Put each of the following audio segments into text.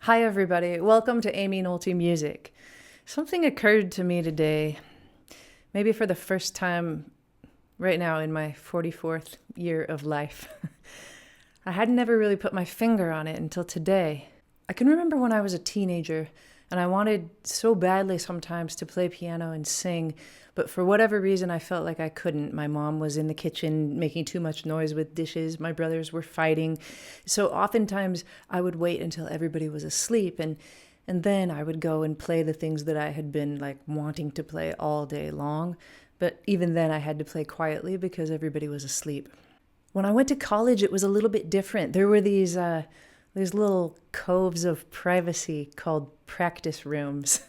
Hi everybody, welcome to Amy Nolte Music. Something occurred to me today, maybe for the first time right now in my 44th year of life. I had never really put my finger on it until today. I can remember when I was a teenager and I wanted so badly sometimes to play piano and sing, but for whatever reason I felt like I couldn't. My mom was in the kitchen making too much noise with dishes, my brothers were fighting. So oftentimes I would wait until everybody was asleep and then I would go and play the things that I had been wanting to play all day long. But even then I had to play quietly because everybody was asleep. When I went to college, it was a little bit different. There were these little coves of privacy called practice rooms.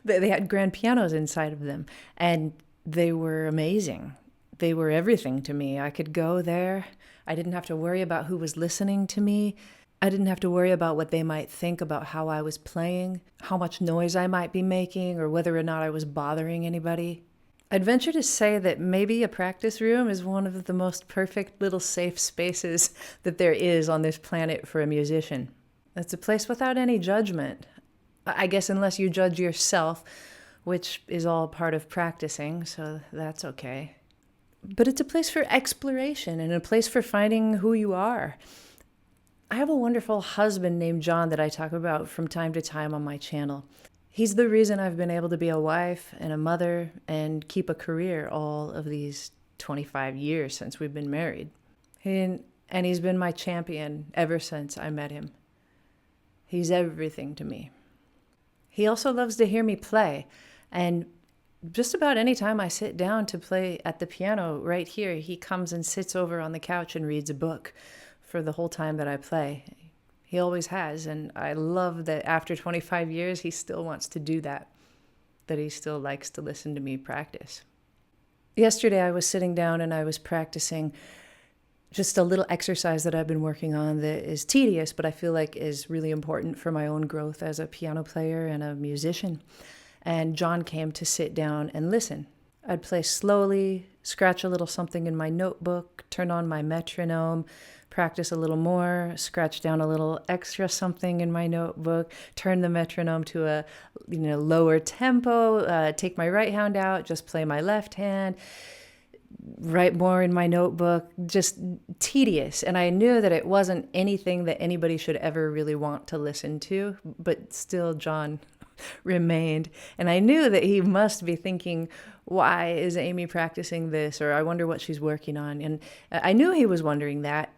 They had grand pianos inside of them, and they were amazing. They were everything to me. I could go there. I didn't have to worry about who was listening to me. I didn't have to worry about what they might think about how I was playing, how much noise I might be making, or whether or not I was bothering anybody. I'd venture to say that maybe a practice room is one of the most perfect little safe spaces that there is on this planet for a musician. It's a place without any judgment. I guess unless you judge yourself, which is all part of practicing, so that's okay. But it's a place for exploration and a place for finding who you are. I have a wonderful husband named John that I talk about from time to time on my channel. He's the reason I've been able to be a wife and a mother and keep a career all of these 25 years since we've been married. And he's been my champion ever since I met him. He's everything to me. He also loves to hear me play, and just about any time I sit down to play at the piano right here, he comes and sits over on the couch and reads a book for the whole time that I play. He always has, and I love that after 25 years, he still wants to do that he still likes to listen to me practice. Yesterday, I was sitting down and I was practicing just a little exercise that I've been working on that is tedious, but I feel like is really important for my own growth as a piano player and a musician. And John came to sit down and listen. I'd play slowly, scratch a little something in my notebook, turn on my metronome, practice a little more, scratch down a little extra something in my notebook, turn the metronome to a lower tempo, take my right hand out, just play my left hand, write more in my notebook, just tedious. And I knew that it wasn't anything that anybody should ever really want to listen to, but still John remained. And I knew that he must be thinking, why is Amy practicing this? Or I wonder what she's working on. And I knew he was wondering that.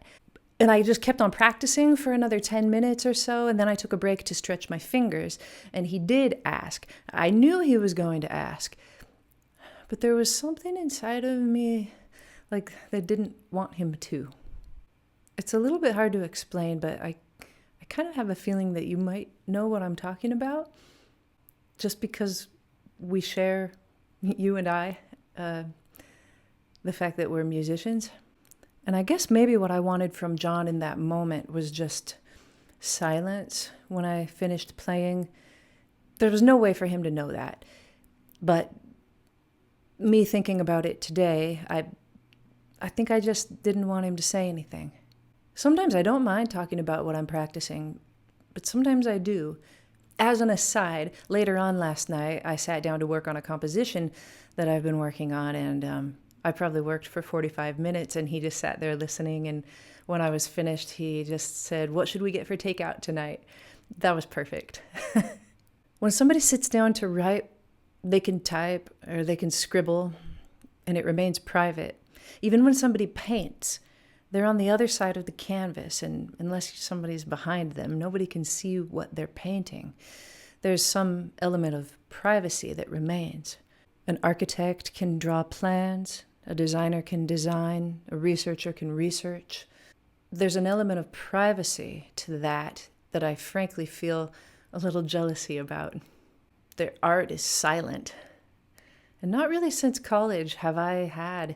And I just kept on practicing for another 10 minutes or so. And then I took a break to stretch my fingers. And he did ask. I knew he was going to ask. But there was something inside of me that didn't want him to. It's a little bit hard to explain, but I kind of have a feeling that you might know what I'm talking about. Just because we share, you and I, the fact that we're musicians. And I guess maybe what I wanted from John in that moment was just silence when I finished playing. There was no way for him to know that. But me thinking about it today, I think I just didn't want him to say anything. Sometimes I don't mind talking about what I'm practicing, but sometimes I do. As an aside, later on last night, I sat down to work on a composition that I've been working on, and I probably worked for 45 minutes, and he just sat there listening, and when I was finished, he just said, "What should we get for takeout tonight?" That was perfect. When somebody sits down to write, they can type or they can scribble, and it remains private. Even when somebody paints, they're on the other side of the canvas, and unless somebody's behind them, nobody can see what they're painting. There's some element of privacy that remains. An architect can draw plans, a designer can design, a researcher can research. There's an element of privacy to that I frankly feel a little jealousy about. Their art is silent. And not really since college have I had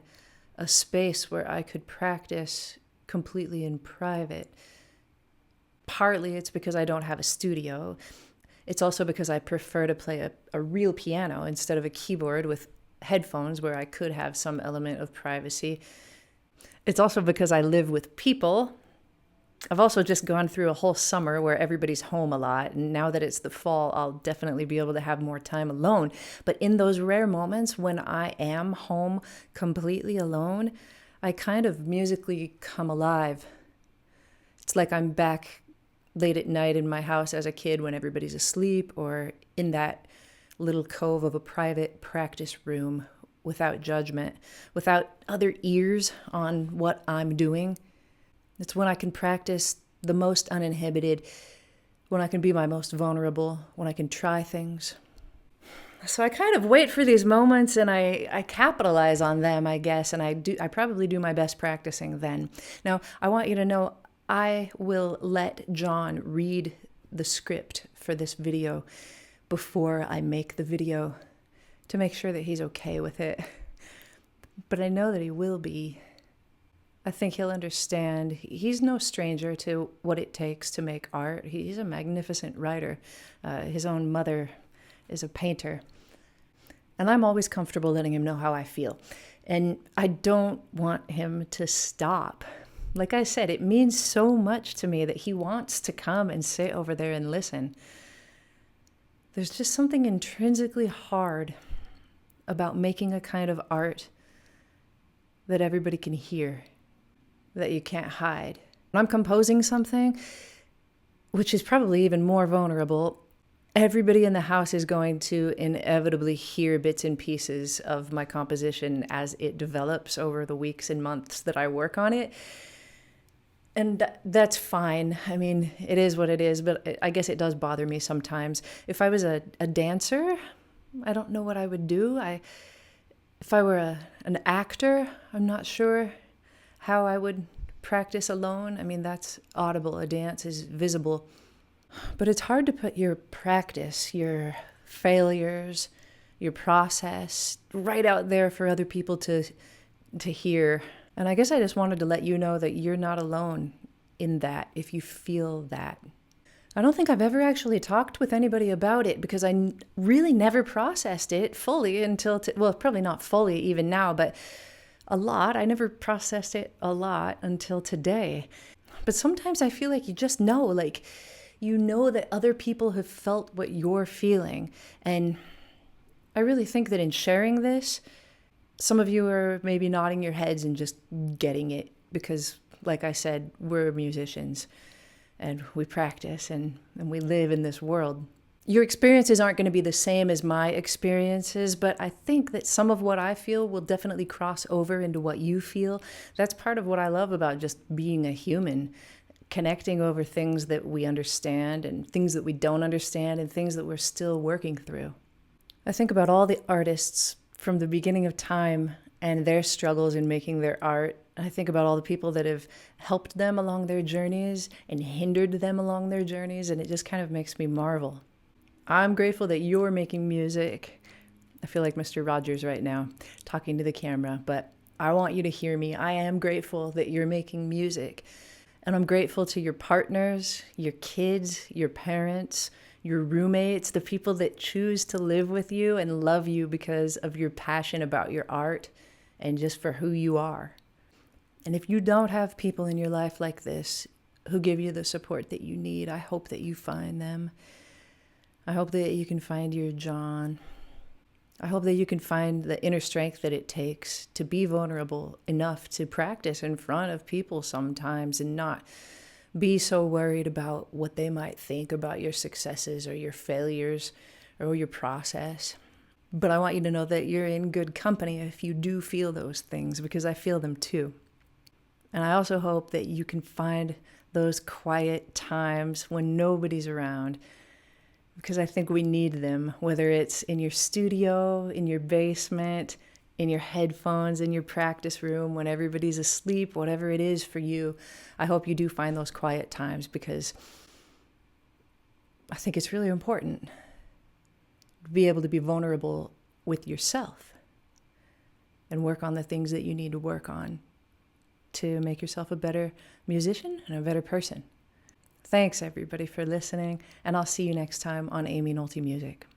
a space where I could practice completely in private. Partly it's because I don't have a studio. It's also because I prefer to play a real piano instead of a keyboard with headphones where I could have some element of privacy. It's also because I live with people I've also just gone through a whole summer where everybody's home a lot. And now that it's the fall, I'll definitely be able to have more time alone. But in those rare moments when I am home completely alone, I kind of musically come alive. It's like I'm back late at night in my house as a kid when everybody's asleep, or in that little cove of a private practice room without judgment, without other ears on what I'm doing. It's when I can practice the most uninhibited, when I can be my most vulnerable, when I can try things. So I kind of wait for these moments and I capitalize on them, I guess, and I probably do my best practicing then. Now, I want you to know I will let John read the script for this video before I make the video to make sure that he's okay with it. But I know that he will be. I think he'll understand. He's no stranger to what it takes to make art. He's a magnificent writer. His own mother is a painter. And I'm always comfortable letting him know how I feel. And I don't want him to stop. Like I said, it means so much to me that he wants to come and sit over there and listen. There's just something intrinsically hard about making a kind of art that everybody can hear, that you can't hide. When I'm composing something, which is probably even more vulnerable, everybody in the house is going to inevitably hear bits and pieces of my composition as it develops over the weeks and months that I work on it. And that's fine. I mean, it is what it is, but I guess it does bother me sometimes. If I was a dancer, I don't know what I would do. If I were an actor, I'm not sure how I would practice alone. I mean, that's audible. A dance is visible. But it's hard to put your practice, your failures, your process right out there for other people to hear. And I guess I just wanted to let you know that you're not alone in that if you feel that. I don't think I've ever actually talked with anybody about it because I really never processed it fully until, well, probably not fully even now, but a lot. I never processed it a lot until today. But sometimes I feel like you just know, like, you know that other people have felt what you're feeling. And I really think that in sharing this, some of you are maybe nodding your heads and just getting it because, like I said, we're musicians and we practice and we live in this world. Your experiences aren't going to be the same as my experiences, but I think that some of what I feel will definitely cross over into what you feel. That's part of what I love about just being a human, connecting over things that we understand and things that we don't understand and things that we're still working through. I think about all the artists from the beginning of time and their struggles in making their art. I think about all the people that have helped them along their journeys and hindered them along their journeys, and it just kind of makes me marvel. I'm grateful that you're making music. I feel like Mr. Rogers right now, talking to the camera, but I want you to hear me. I am grateful that you're making music, and I'm grateful to your partners, your kids, your parents, your roommates, the people that choose to live with you and love you because of your passion about your art and just for who you are. And if you don't have people in your life like this who give you the support that you need, I hope that you find them. I hope that you can find your John. I hope that you can find the inner strength that it takes to be vulnerable enough to practice in front of people sometimes and not be so worried about what they might think about your successes or your failures or your process. But I want you to know that you're in good company if you do feel those things, because I feel them too. And I also hope that you can find those quiet times when nobody's around, because I think we need them, whether it's in your studio, in your basement, in your headphones, in your practice room, when everybody's asleep, whatever it is for you. I hope you do find those quiet times, because I think it's really important to be able to be vulnerable with yourself and work on the things that you need to work on to make yourself a better musician and a better person. Thanks, everybody, for listening, and I'll see you next time on Amy Nolte Music.